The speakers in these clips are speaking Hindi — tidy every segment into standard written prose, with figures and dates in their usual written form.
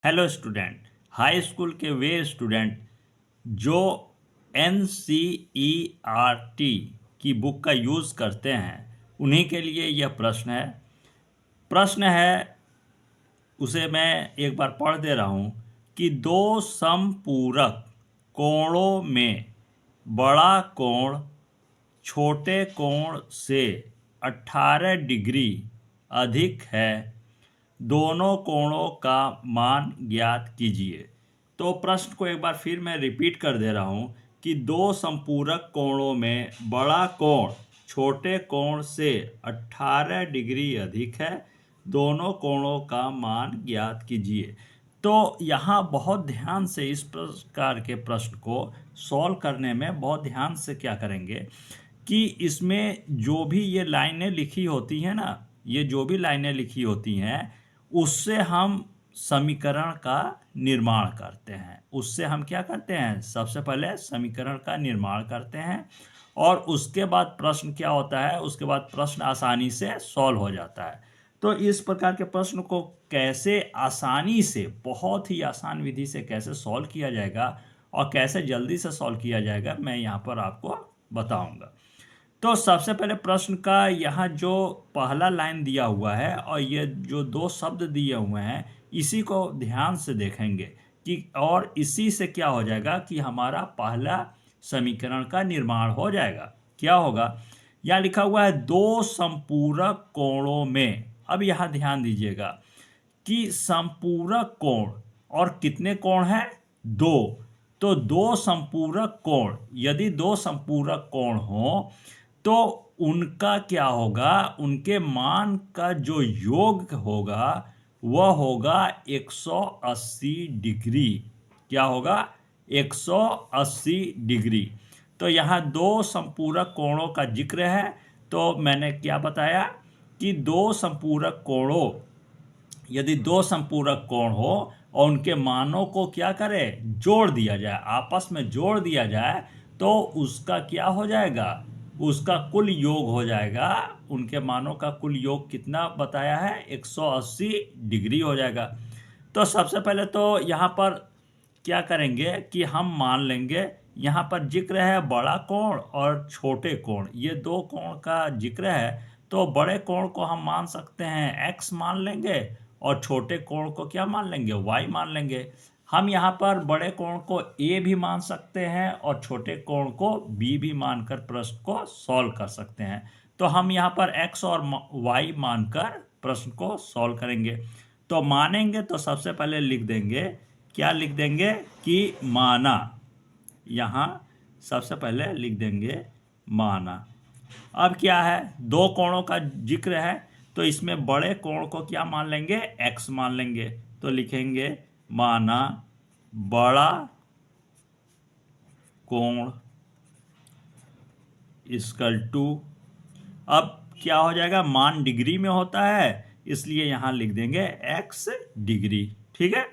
हेलो स्टूडेंट, हाई स्कूल के वे स्टूडेंट जो NCERT की बुक का यूज़ करते हैं उन्हीं के लिए यह प्रश्न है। उसे मैं एक बार पढ़ दे रहा हूँ कि दो समपूरक कोणों में बड़ा कोण छोटे कोण से 18 डिग्री अधिक है, दोनों कोणों का मान ज्ञात कीजिए। तो प्रश्न को एक बार फिर मैं रिपीट कर दे रहा हूँ कि दो संपूरक कोणों में बड़ा कोण छोटे कोण से 18 डिग्री अधिक है, दोनों कोणों का मान ज्ञात कीजिए। तो यहाँ बहुत ध्यान से इस प्रकार के प्रश्न को सॉल्व करने में बहुत ध्यान से क्या करेंगे कि इसमें जो भी ये लाइनें लिखी होती हैं ना, ये जो भी लाइनें लिखी होती हैं उससे हम समीकरण का निर्माण करते हैं। उससे हम क्या करते हैं, सबसे पहले समीकरण का निर्माण करते हैं और उसके बाद प्रश्न क्या होता है, उसके बाद प्रश्न आसानी से सॉल्व हो जाता है। तो इस प्रकार के प्रश्न को कैसे आसानी से, बहुत ही आसान विधि से कैसे सॉल्व किया जाएगा और कैसे जल्दी से सॉल्व किया जाएगा, मैं यहाँ पर आपको बताऊंगा। तो सबसे पहले प्रश्न का यहाँ जो पहला लाइन दिया हुआ है और ये जो दो शब्द दिए हुए हैं इसी को ध्यान से देखेंगे कि और इसी से क्या हो जाएगा कि हमारा पहला समीकरण का निर्माण हो जाएगा। क्या होगा, यहाँ लिखा हुआ है दो संपूरक कोणों में। अब यहाँ ध्यान दीजिएगा कि संपूरक कोण और कितने कोण हैं, दो। तो दो संपूरक कोण, यदि दो संपूरक कोण हो तो उनका क्या होगा, उनके मान का जो योग होगा वह होगा 180 डिग्री। क्या होगा, 180 डिग्री। तो यहाँ दो संपूरक कोणों का जिक्र है। तो मैंने क्या बताया कि दो संपूरक कोणों, यदि दो संपूरक कोण हो और उनके मानों को क्या करें, जोड़ दिया जाए, आपस में जोड़ दिया जाए तो उसका क्या हो जाएगा, उसका कुल योग हो जाएगा। उनके मानों का कुल योग कितना बताया है, 180 डिग्री हो जाएगा। तो सबसे पहले तो यहाँ पर क्या करेंगे कि हम मान लेंगे, यहाँ पर जिक्र है बड़ा कोण और छोटे कोण, ये दो कोण का जिक्र है। तो बड़े कोण को हम मान सकते हैं x मान लेंगे और छोटे कोण को क्या मान लेंगे, y मान लेंगे। हम यहाँ पर बड़े कोण को a भी मान सकते हैं और छोटे कोण को b भी मानकर प्रश्न को सॉल्व कर सकते हैं। तो हम यहाँ पर x और y मानकर प्रश्न को सॉल्व करेंगे। तो मानेंगे तो सबसे पहले लिख देंगे, क्या लिख देंगे कि माना। यहाँ सबसे पहले लिख देंगे माना। अब क्या है, दो कोणों का जिक्र है तो इसमें बड़े कोण को क्या मान लेंगे, x मान लेंगे। तो लिखेंगे माना बड़ा कोण इक्वल टू, अब क्या हो जाएगा, मान डिग्री में होता है इसलिए यहाँ लिख देंगे x डिग्री। ठीक है।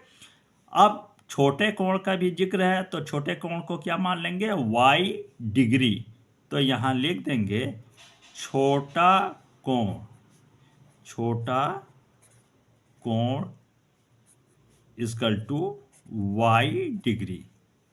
अब छोटे कोण का भी जिक्र है तो छोटे कोण को क्या मान लेंगे, y डिग्री। तो यहाँ लिख देंगे छोटा कोण इक्वल टू y डिग्री।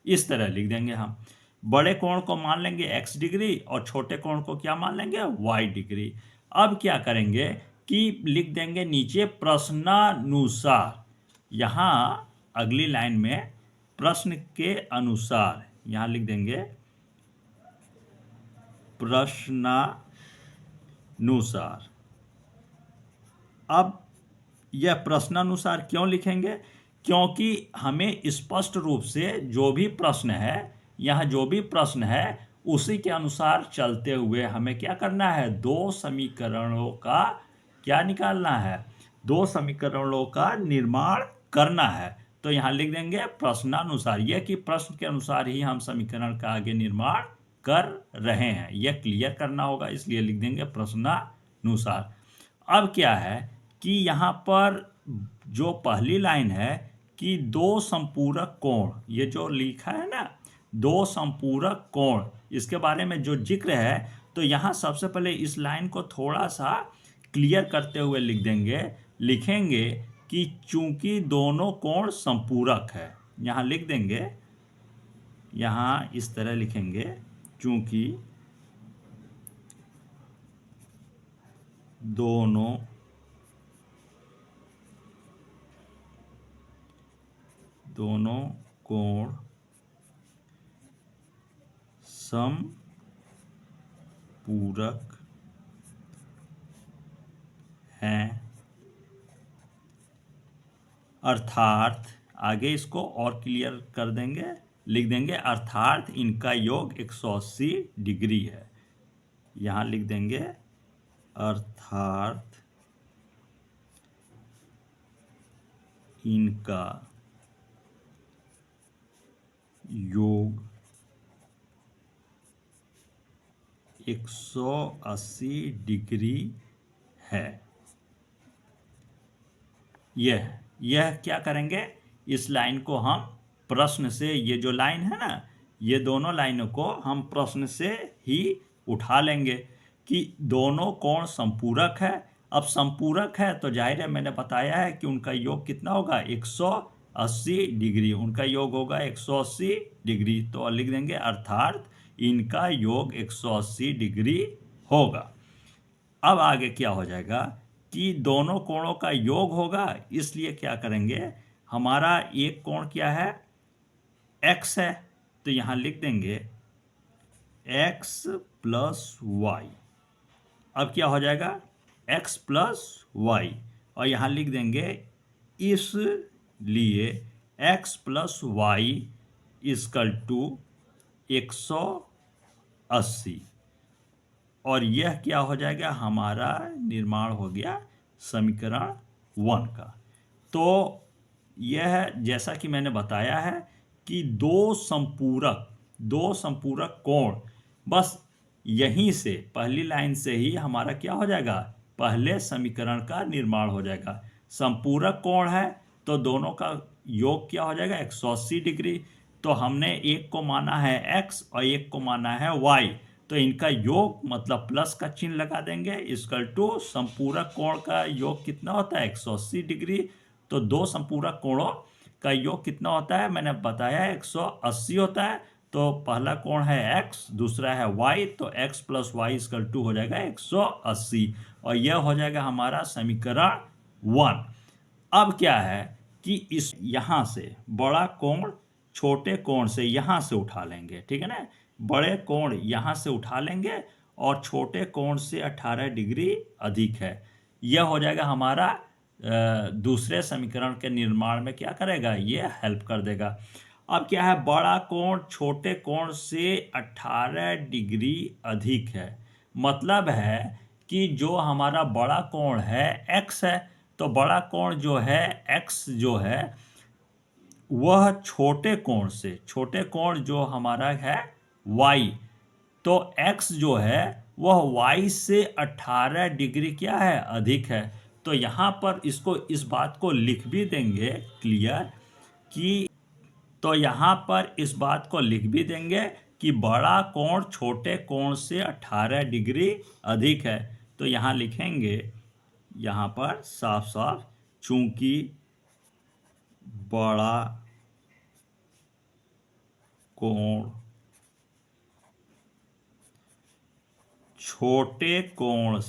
इस तरह लिख देंगे हम। बड़े कोण को मान लेंगे x डिग्री और छोटे कोण को क्या मान लेंगे, y डिग्री। अब क्या करेंगे कि लिख देंगे नीचे प्रश्नानुसार। यहाँ अगली लाइन में प्रश्न के अनुसार यहाँ लिख देंगे प्रश्नानुसार। अब यह प्रश्नानुसार क्यों लिखेंगे, क्योंकि हमें स्पष्ट रूप से जो भी प्रश्न है, यहाँ जो भी प्रश्न है उसी के अनुसार चलते हुए हमें क्या करना है, दो समीकरणों का क्या निकालना है, दो समीकरणों का निर्माण करना है। तो यहाँ लिख देंगे प्रश्नानुसार, यह कि प्रश्न के अनुसार ही हम समीकरण का आगे निर्माण कर रहे हैं, यह क्लियर करना होगा, इसलिए लिख देंगे प्रश्नानुसार। अब क्या है कि यहाँ पर जो पहली लाइन है कि दो संपूरक कोण, ये जो लिखा है ना दो संपूरक कोण, इसके बारे में जो जिक्र है, तो यहाँ सबसे पहले इस लाइन को थोड़ा सा क्लियर करते हुए लिख देंगे, लिखेंगे कि चूंकि दोनों कोण संपूरक है, यहाँ लिख देंगे, यहाँ इस तरह लिखेंगे, चूंकि दोनों कोण समपूरक हैं, अर्थात आगे इसको और क्लियर कर देंगे, लिख देंगे अर्थात इनका योग 180 डिग्री है। यहाँ लिख देंगे अर्थात इनका योग 180 डिग्री है। यह क्या करेंगे, इस लाइन को हम प्रश्न से, ये जो लाइन है ना, ये दोनों लाइनों को हम प्रश्न से ही उठा लेंगे कि दोनों कोण संपूरक है। अब संपूरक है तो जाहिर है, मैंने बताया है कि उनका योग कितना होगा, 180 डिग्री, उनका योग होगा 180 डिग्री। तो लिख देंगे अर्थात इनका योग 180 डिग्री होगा। अब आगे क्या हो जाएगा कि दोनों कोणों का योग होगा, इसलिए क्या करेंगे, हमारा एक कोण क्या है, x है, तो यहाँ लिख देंगे x प्लस वाई। अब क्या हो जाएगा, x प्लस वाई, और यहाँ लिख देंगे इसलिए x plus Y equal to 180, और यह क्या हो जाएगा, हमारा निर्माण हो गया समीकरण 1 का। तो यह जैसा कि मैंने बताया है कि दो संपूरक कोण, बस यहीं से पहली लाइन से ही हमारा क्या हो जाएगा, पहले समीकरण का निर्माण हो जाएगा। संपूरक कोण है तो दोनों का योग क्या हो जाएगा, 180 डिग्री। तो हमने एक को माना है x और एक को माना है y, तो इनका योग मतलब प्लस का चिन्ह लगा देंगे, इक्वल टू संपूरक कोण का योग कितना होता है, 180 डिग्री। तो दो संपूरक कोणों का योग कितना होता है, मैंने बताया 180 होता है। तो पहला कोण है x, दूसरा है y, तो x plus Y equal to हो जाएगा 180, और यह हो जाएगा हमारा समीकरण 1। अब क्या है कि इस यहाँ से बड़ा कोण छोटे कोण से यहाँ से उठा लेंगे, ठीक है ना, बड़े कोण यहाँ से उठा लेंगे और छोटे कोण से 18 डिग्री अधिक है। यह हो जाएगा हमारा दूसरे समीकरण के निर्माण में क्या करेगा, ये हेल्प कर देगा। अब क्या है, बड़ा कोण छोटे कोण से 18 डिग्री अधिक है, मतलब है कि जो हमारा बड़ा कोण है x है, तो बड़ा कोण जो है x जो है वह छोटे कोण जो हमारा है y, तो x जो है वह y से 18 डिग्री क्या है, अधिक है। तो यहाँ पर इस बात को लिख भी देंगे क्लियर कि, तो यहाँ पर इस बात को लिख भी देंगे कि बड़ा कोण छोटे कोण से 18 डिग्री अधिक है। तो यहाँ लिखेंगे, यहाँ पर साफ साफ, चूंकि बड़ा कोण छोटे कोण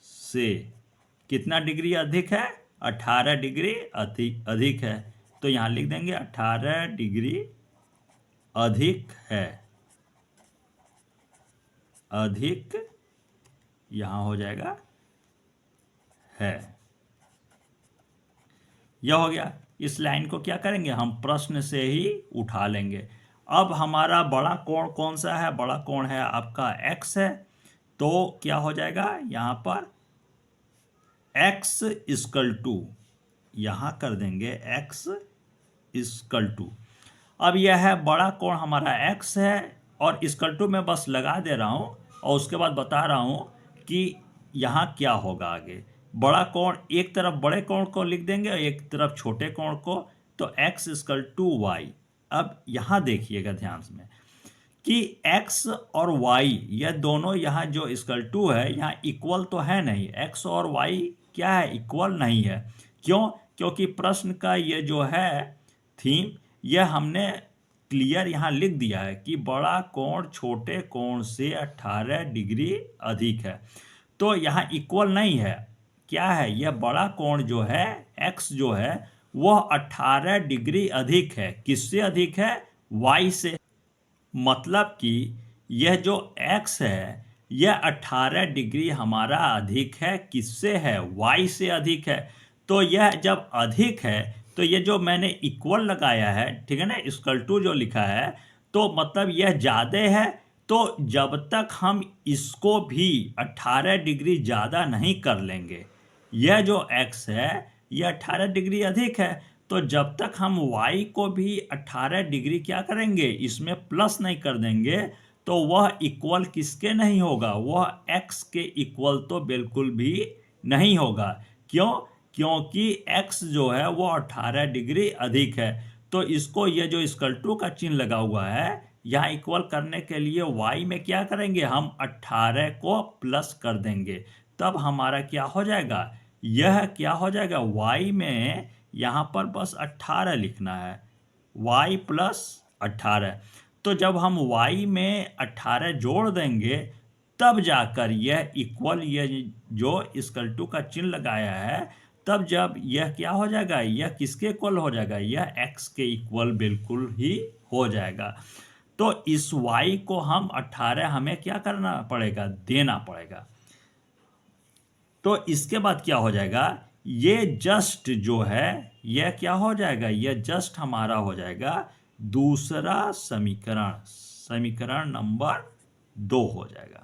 से कितना डिग्री अधिक है, 18 डिग्री अधिक है। तो यहाँ लिख देंगे 18 डिग्री अधिक है, अधिक यहाँ हो जाएगा है। यह हो गया। इस लाइन को क्या करेंगे, हम प्रश्न से ही उठा लेंगे। अब हमारा बड़ा कोण कौन सा है, बड़ा कोण है आपका x है, तो क्या हो जाएगा, यहाँ पर x इक्वल टू, यहाँ कर देंगे x इक्वल टू। अब यह है बड़ा कोण हमारा x है, और इक्वल टू में बस लगा दे रहा हूँ और उसके बाद बता रहा हूँ कि यहाँ क्या होगा आगे। बड़ा कोण एक तरफ बड़े कोण को लिख देंगे और एक तरफ छोटे कोण को, तो x इक्वल टू वाई। अब यहाँ देखिएगा ध्यान में कि x और y यह दोनों यहाँ जो इक्वल टू है, यहाँ इक्वल तो है नहीं, x और y क्या है, इक्वल नहीं है। क्यों? क्योंकि प्रश्न का ये जो है थीम, यह हमने क्लियर यहाँ लिख दिया है कि बड़ा कोण छोटे कोण से 18 डिग्री अधिक है। तो यहाँ इक्वल नहीं है, क्या है, यह बड़ा कोण जो है x जो है वह 18 डिग्री अधिक है। किससे अधिक है? y से। मतलब कि यह जो x है यह 18 डिग्री हमारा अधिक है। किससे है? y से अधिक है। तो यह जब अधिक है तो ये जो मैंने इक्वल लगाया है, ठीक है ना, इक्वल टू जो लिखा है, तो मतलब यह ज़्यादा है। तो जब तक हम इसको भी 18 डिग्री ज़्यादा नहीं कर लेंगे, यह जो x है यह 18 डिग्री अधिक है, तो जब तक हम y को भी 18 डिग्री क्या करेंगे, इसमें प्लस नहीं कर देंगे, तो वह इक्वल किसके नहीं होगा, वह x के इक्वल तो बिल्कुल भी नहीं होगा। क्यों? क्योंकि x जो है वो 18 डिग्री अधिक है। तो इसको ये जो इक्वल टू का चिन्ह लगा हुआ है, यहाँ इक्वल करने के लिए y में क्या करेंगे, हम 18 को प्लस कर देंगे, तब हमारा क्या हो जाएगा, यह क्या हो जाएगा, y में यहाँ पर बस 18 लिखना है, y प्लस 18। तो जब हम y में 18 जोड़ देंगे तब जाकर यह इक्वल, यह जो इक्वल टू का चिन्ह लगाया है, तब जब यह क्या हो जाएगा, यह किसके इक्वल हो जाएगा, यह x के इक्वल बिल्कुल ही हो जाएगा। तो इस y को हम 18 हमें क्या करना पड़ेगा, देना पड़ेगा। तो इसके बाद क्या हो जाएगा, ये जस्ट जो है यह क्या हो जाएगा, यह जस्ट हमारा हो जाएगा दूसरा समीकरण, समीकरण नंबर 2 हो जाएगा।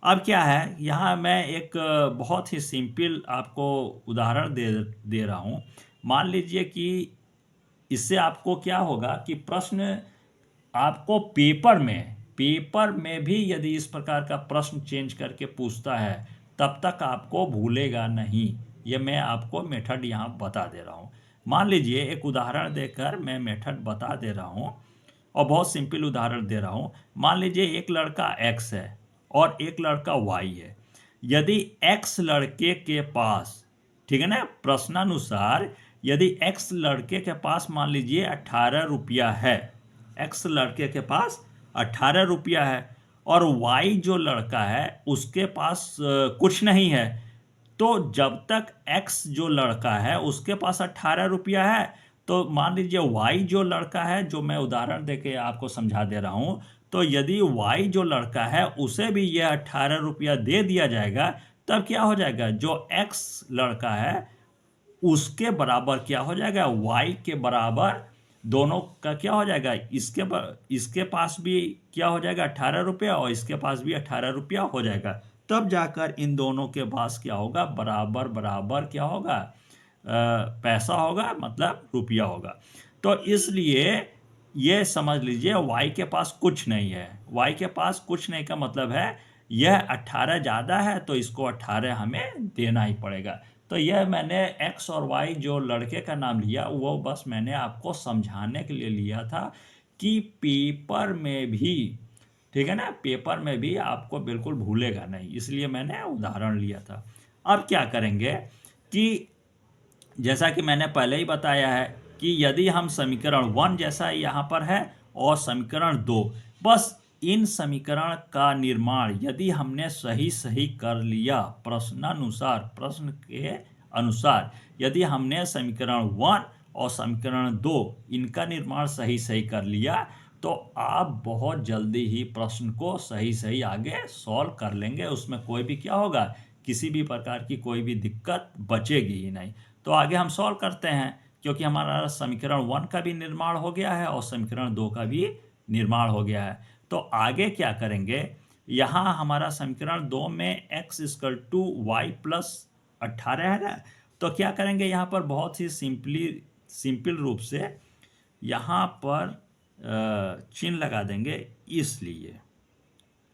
अब क्या है, यहाँ मैं एक बहुत ही सिंपल आपको उदाहरण दे रहा हूँ। मान लीजिए कि इससे आपको क्या होगा कि प्रश्न आपको पेपर में भी यदि इस प्रकार का प्रश्न चेंज करके पूछता है तब तक आपको भूलेगा नहीं। ये मैं आपको मेथड यहाँ बता दे रहा हूँ। मान लीजिए एक उदाहरण देकर मैं मेथड बता दे रहा हूँ और बहुत सिंपल उदाहरण दे रहा हूँ। मान लीजिए एक लड़का x है और एक लड़का y है। यदि x लड़के के पास, ठीक है ना, प्रश्नानुसार यदि x लड़के के पास मान लीजिए 18 रुपया है, x लड़के के पास 18 रुपया है और y जो लड़का है उसके पास कुछ नहीं है, तो जब तक x जो लड़का है उसके पास 18 रुपया है, तो मान लीजिए y जो लड़का है, जो मैं उदाहरण देके आपको समझा दे रहा हूँ, तो यदि y जो लड़का है उसे भी यह 18 रुपया दे दिया जाएगा, तब क्या हो जाएगा, जो x लड़का है उसके बराबर क्या हो जाएगा, y के बराबर दोनों का क्या हो जाएगा, इसके पास भी क्या हो जाएगा 18 रुपया और इसके पास भी 18 रुपया हो जाएगा। तब जाकर इन दोनों के पास क्या होगा, बराबर बराबर क्या होगा, पैसा होगा, मतलब रुपया होगा। तो इसलिए ये समझ लीजिए y के पास कुछ नहीं है। y के पास कुछ नहीं का मतलब है यह 18 ज़्यादा है तो इसको 18 हमें देना ही पड़ेगा। तो यह मैंने x और y जो लड़के का नाम लिया वो बस मैंने आपको समझाने के लिए लिया था कि पेपर में भी, ठीक है ना, पेपर में भी आपको बिल्कुल भूलेगा नहीं, इसलिए मैंने उदाहरण लिया था। अब क्या करेंगे कि जैसा कि मैंने पहले ही बताया है कि यदि हम समीकरण 1 जैसा यहाँ पर है और समीकरण 2, बस इन समीकरण का निर्माण यदि हमने सही सही कर लिया, प्रश्नानुसार, प्रश्न के अनुसार यदि हमने समीकरण 1 और समीकरण 2 इनका निर्माण सही सही कर लिया, तो आप बहुत जल्दी ही प्रश्न को सही सही आगे सॉल्व कर लेंगे। उसमें कोई भी क्या होगा, किसी भी प्रकार की कोई भी दिक्कत बचेगी ही नहीं। तो आगे हम सॉल्व करते हैं, क्योंकि हमारा समीकरण 1 का भी निर्माण हो गया है और समीकरण 2 का भी निर्माण हो गया है। तो आगे क्या करेंगे, यहाँ हमारा समीकरण 2 में x equal to Y plus 18 है ना, तो क्या करेंगे, यहाँ पर बहुत ही सिंपल रूप से यहाँ पर चिन्ह लगा देंगे, इसलिए,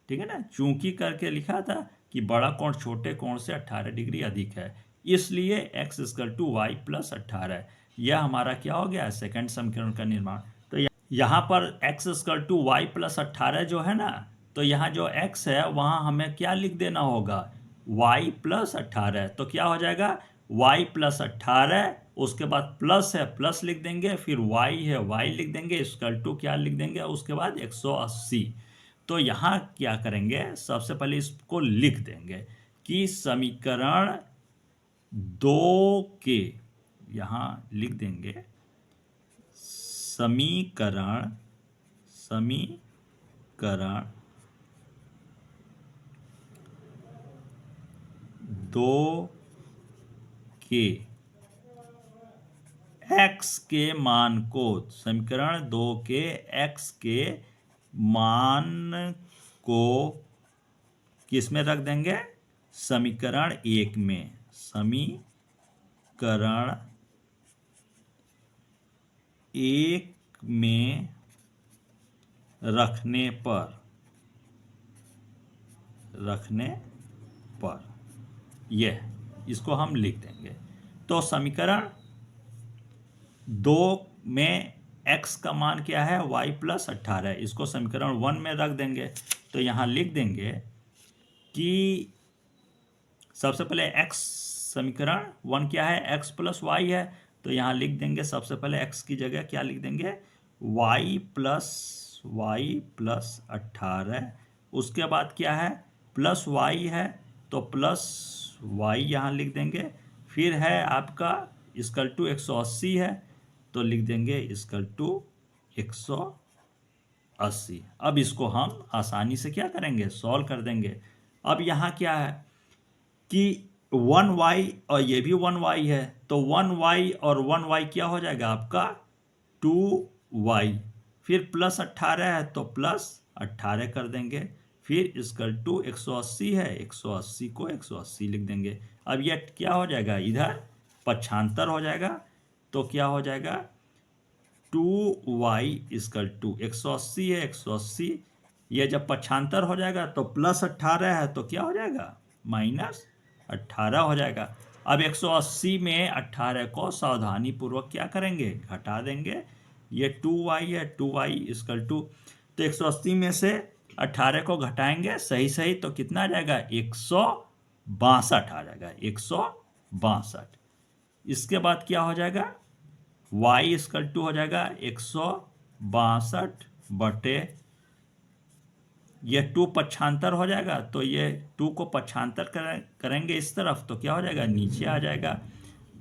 ठीक है ना, चूंकि करके लिखा था कि बड़ा कोण छोटे कोण से 18 डिग्री अधिक है, इसलिए x equal to Y plus 18। यह हमारा क्या हो गया, सेकंड समीकरण का निर्माण। तो यहाँ पर x equal to Y plus 18 जो है ना, तो यहाँ जो x है वहाँ हमें क्या लिख देना होगा, y प्लस 18। तो क्या हो जाएगा, y प्लस 18, उसके बाद प्लस है प्लस लिख देंगे, फिर y है y लिख देंगे, इक्वल टू क्या लिख देंगे, उसके बाद 180। तो यहाँ क्या करेंगे, सबसे पहले इसको लिख देंगे कि समीकरण 2 के, यहाँ लिख देंगे समीकरण 2 के x के मान को, समीकरण 2 के x के मान को किस में रख देंगे, समीकरण 1 में, समीकरण 1 में रखने पर यह, इसको हम लिख देंगे। तो समीकरण 2 में x का मान क्या है, y प्लस 18, इसको समीकरण 1 में रख देंगे। तो यहाँ लिख देंगे कि सबसे पहले x, समीकरण 1 क्या है, x प्लस y है, तो यहाँ लिख देंगे सबसे पहले x की जगह क्या लिख देंगे, y प्लस 18। उसके बाद क्या है, प्लस y है, तो प्लस y यहाँ लिख देंगे। फिर है आपका इक्वल टू 180 है, तो लिख देंगे इक्वल टू 180। अब इसको हम आसानी से क्या करेंगे, सॉल्व कर देंगे। अब यहाँ क्या है कि 1y और ये भी 1y है, तो 1y और 1y क्या हो जाएगा आपका 2y, फिर प्लस 18 है तो प्लस 18 कर देंगे, फिर इक्वल टू 180 है, 180 को 180 लिख देंगे। अब यह क्या हो जाएगा, इधर पक्षांतर हो जाएगा, तो क्या हो जाएगा 2y इक्वल टू 180 है, 180, ये जब पक्षांतर हो जाएगा तो प्लस 18 है तो क्या हो जाएगा माइनस 18 हो जाएगा। अब 180 में 18 को सावधानी पूर्वक क्या करेंगे, घटा देंगे। ये 2y है, 2y इक्वल टू, तो 180 में से 18 को घटाएंगे सही सही, तो कितना आ जाएगा 162 आ जाएगा, 162। इसके बाद क्या हो जाएगा, y इक्वल टू हो जाएगा 162 बटे, ये 2 पक्षांतर हो जाएगा, तो ये 2 को पक्षांतर करेंगे इस तरफ, तो क्या हो जाएगा नीचे आ जाएगा।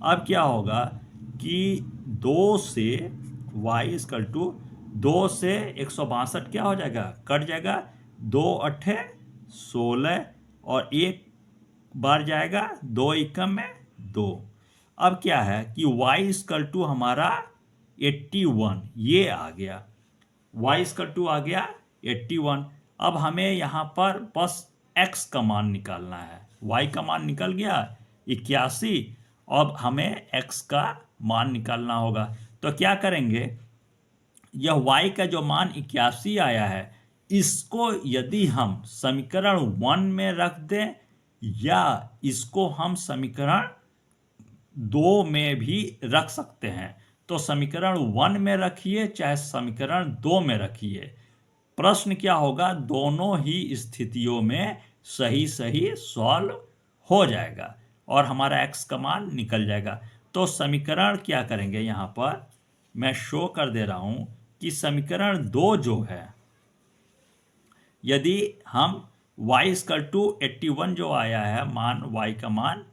अब क्या होगा कि 2 से y इक्वल टू 2 से 162 क्या हो जाएगा, कट जाएगा, 2 अट्ठे 16 और एक बार जाएगा, 2 एकम में 2। अब क्या है कि y इक्वल टू हमारा 81, ये आ गया, y इक्वल टू आ गया 81। अब हमें यहाँ पर बस x का मान निकालना है, y का मान निकल गया 81, अब हमें x का मान निकालना होगा। तो क्या करेंगे, यह y का जो मान 81 आया है, इसको यदि हम समीकरण 1 में रख दें या इसको हम समीकरण 2 में भी रख सकते हैं। तो समीकरण 1 में रखिए चाहे समीकरण 2 में रखिए, प्रश्न क्या होगा, दोनों ही स्थितियों में सही सही सॉल्व हो जाएगा और हमारा x का मान निकल जाएगा। तो समीकरण क्या करेंगे, यहाँ पर मैं शो कर दे रहा हूं कि समीकरण 2 जो है, यदि हम y इक्वल टू 81 जो आया है मान, y का मान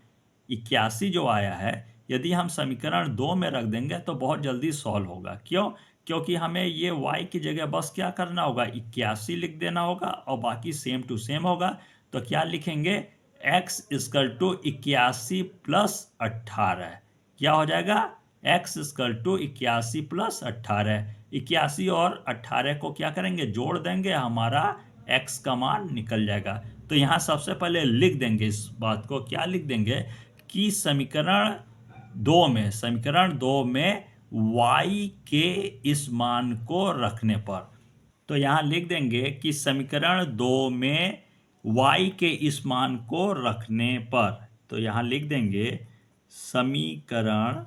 81 जो आया है, यदि हम समीकरण 2 में रख देंगे तो बहुत जल्दी सॉल्व होगा। क्यों, क्योंकि हमें ये y की जगह बस क्या करना होगा, 81 लिख देना होगा और बाकी सेम टू सेम होगा। तो क्या लिखेंगे, x इक्वल टू 81 प्लस 18, क्या हो जाएगा, x इक्वल टू 81 प्लस 18, 81 और 18 को क्या करेंगे, जोड़ देंगे, हमारा x का मान निकल जाएगा। तो यहाँ सबसे पहले लिख देंगे इस बात को, क्या लिख देंगे कि समीकरण 2 में y के इस मान को रखने पर, तो यहाँ लिख देंगे कि समीकरण 2 में y के इस मान को रखने पर, तो यहाँ लिख देंगे समीकरण,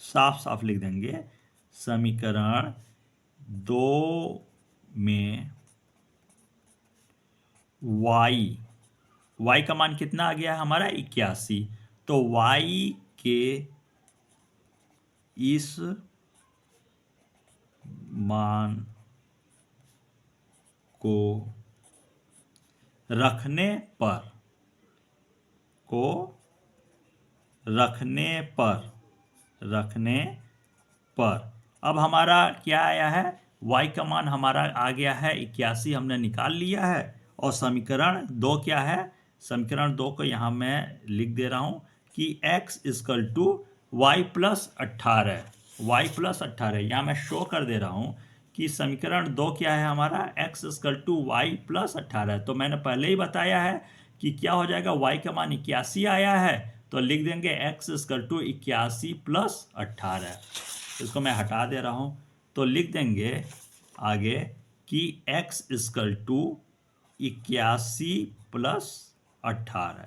साफ साफ लिख देंगे, समीकरण दो में y का मान कितना आ गया है हमारा 81। तो y के इस मान को रखने पर अब हमारा क्या आया है, y का मान हमारा आ गया है 81, हमने निकाल लिया है। और समीकरण 2 क्या है, समीकरण 2 को यहाँ मैं लिख दे रहा हूँ कि x equal to Y plus 18, यहाँ मैं शो कर दे रहा हूँ कि समीकरण 2 क्या है हमारा, x equal to Y plus 18। तो मैंने पहले ही बताया है कि क्या हो जाएगा, y का मान 81 आया है तो लिख देंगे x इक्वल टू 81 प्लस 18। इसको मैं हटा दे रहा हूँ तो लिख देंगे आगे कि x इक्वल टू 81 प्लस 18।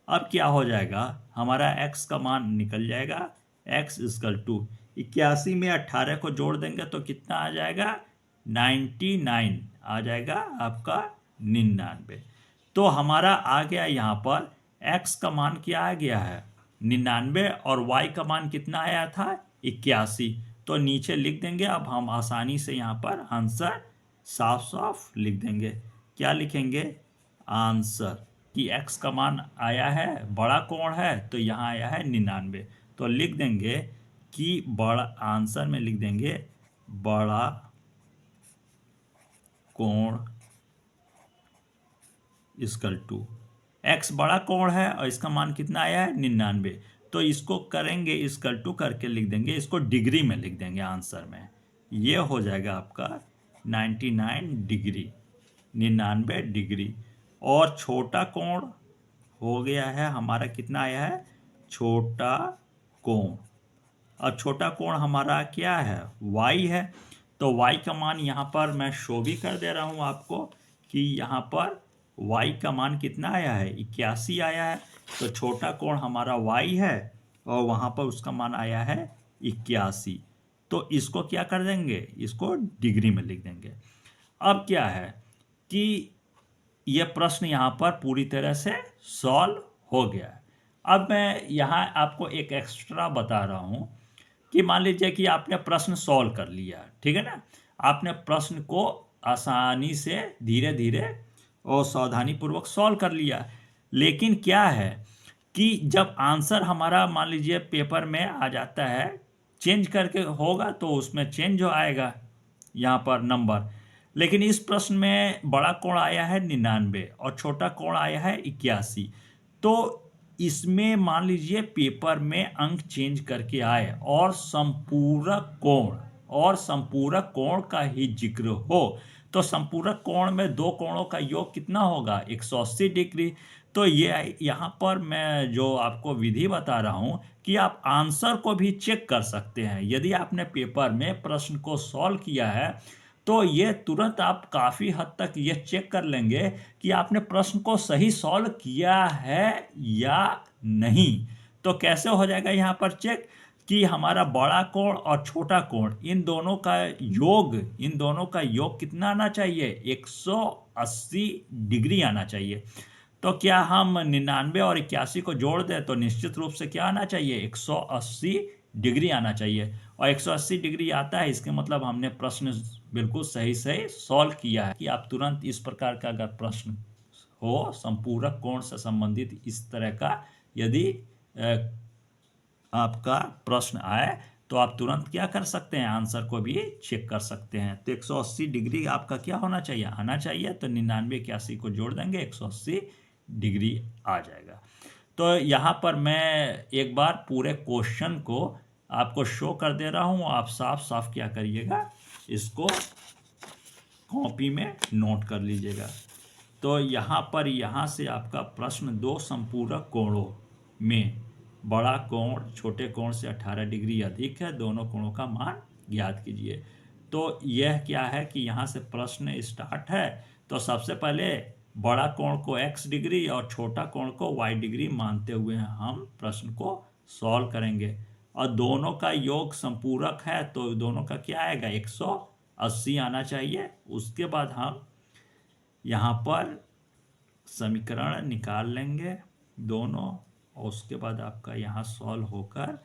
अब क्या हो जाएगा, हमारा x का मान निकल जाएगा, x इक्वल टू 81 में 18 को जोड़ देंगे तो कितना आ जाएगा, 99 आ जाएगा आपका 99। तो हमारा आ गया यहाँ पर x का मान क्या आ गया है 99 और y का मान कितना आया था 81। तो नीचे लिख देंगे, अब हम आसानी से यहाँ पर आंसर साफ साफ लिख देंगे। क्या लिखेंगे, आंसर कि x का मान आया है, बड़ा कोण है तो यहाँ आया है 99। तो लिख देंगे कि बड़ा, आंसर में लिख देंगे बड़ा कोण इक्वल टू x बड़ा कोण है और इसका मान कितना आया है 99। तो इसको करेंगे इक्वल टू करके लिख देंगे, इसको डिग्री में लिख देंगे आंसर में। ये हो जाएगा आपका 99 डिग्री, 99 डिग्री। और छोटा कोण हो गया है हमारा, कितना आया है छोटा कोण। अब छोटा कोण हमारा क्या है y है, तो y का मान यहाँ पर मैं शो भी कर दे रहा हूँ आपको कि यहाँ पर y का मान कितना आया है 81 आया है। तो छोटा कोण हमारा y है और वहाँ पर उसका मान आया है 81। तो इसको क्या कर देंगे, इसको डिग्री में लिख देंगे। अब क्या है कि यह प्रश्न यहाँ पर पूरी तरह से सॉल्व हो गया है। अब मैं यहाँ आपको एक एक्स्ट्रा बता रहा हूँ कि मान लीजिए कि आपने प्रश्न सॉल्व कर लिया, ठीक है ना, आपने प्रश्न को आसानी से धीरे धीरे और सावधानी पूर्वक सॉल्व कर लिया। लेकिन क्या है कि जब आंसर हमारा मान लीजिए पेपर में आ जाता है, चेंज करके होगा तो उसमें चेंज जो आएगा यहाँ पर नंबर। लेकिन इस प्रश्न में बड़ा कोण आया है 99 और छोटा कोण आया है 81। तो इसमें मान लीजिए पेपर में अंक चेंज करके आए और संपूरक कोण का ही जिक्र हो, तो संपूरक कोण में दो कोणों का योग कितना होगा 180 डिग्री। तो ये यहाँ पर मैं जो आपको विधि बता रहा हूँ कि आप आंसर को भी चेक कर सकते हैं। यदि आपने पेपर में प्रश्न को सॉल्व किया है तो ये तुरंत आप काफ़ी हद तक ये चेक कर लेंगे कि आपने प्रश्न को सही सॉल्व किया है या नहीं। तो कैसे हो जाएगा यहाँ पर चेक कि हमारा बड़ा कोण और छोटा कोण इन दोनों का योग कितना आना चाहिए 180 डिग्री आना चाहिए। तो क्या हम 99 और 81 को जोड़ दें तो निश्चित रूप से क्या आना चाहिए 180 डिग्री आना चाहिए। और 180 डिग्री आता है, इसके मतलब हमने प्रश्न बिल्कुल सही सॉल्व किया है। कि आप तुरंत इस प्रकार का अगर प्रश्न हो संपूरक कोण से संबंधित इस तरह का यदि आपका प्रश्न आए तो आप तुरंत क्या कर सकते हैं, आंसर को भी चेक कर सकते हैं। तो 180 डिग्री आपका क्या होना चाहिए, आना चाहिए। तो 99 81 को जोड़ देंगे 180 डिग्री आ जाएगा। तो यहाँ पर मैं एक बार पूरे क्वेश्चन को आपको शो कर दे रहा हूँ, आप साफ साफ क्या करिएगा, इसको कॉपी में नोट कर लीजिएगा। तो यहाँ से आपका प्रश्न दो संपूरक कोणों में बड़ा कोण छोटे कोण से 18 डिग्री अधिक है, दोनों कोणों का मान ज्ञात कीजिए। तो यह क्या है कि यहाँ से प्रश्न स्टार्ट है। तो सबसे पहले बड़ा कोण को x डिग्री और छोटा कोण को y डिग्री मानते हुए हम प्रश्न को सॉल्व करेंगे। और दोनों का योग संपूरक है तो दोनों का क्या आएगा 80 आना चाहिए। उसके बाद हम यहाँ पर समीकरण निकाल लेंगे दोनों, और उसके बाद आपका यहाँ सॉल्व होकर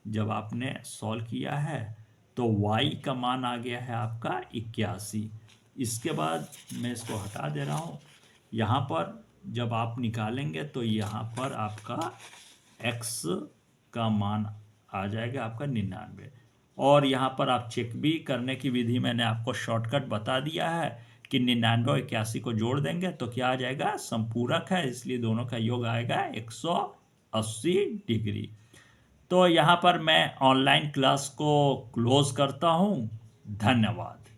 जब आपने सॉल्व किया है तो y का मान आ गया है आपका 81। इसके बाद मैं इसको हटा दे रहा हूँ। यहाँ पर जब आप निकालेंगे तो यहाँ पर आपका x का मान आ जाएगा आपका 99। और यहाँ पर आप चेक भी करने की विधि मैंने आपको शॉर्टकट बता दिया है कि 99 और 81 को जोड़ देंगे तो क्या आ जाएगा, संपूरक है, इसलिए दोनों का योग आएगा 180 डिग्री। तो यहाँ पर मैं ऑनलाइन क्लास को क्लोज करता हूँ। धन्यवाद।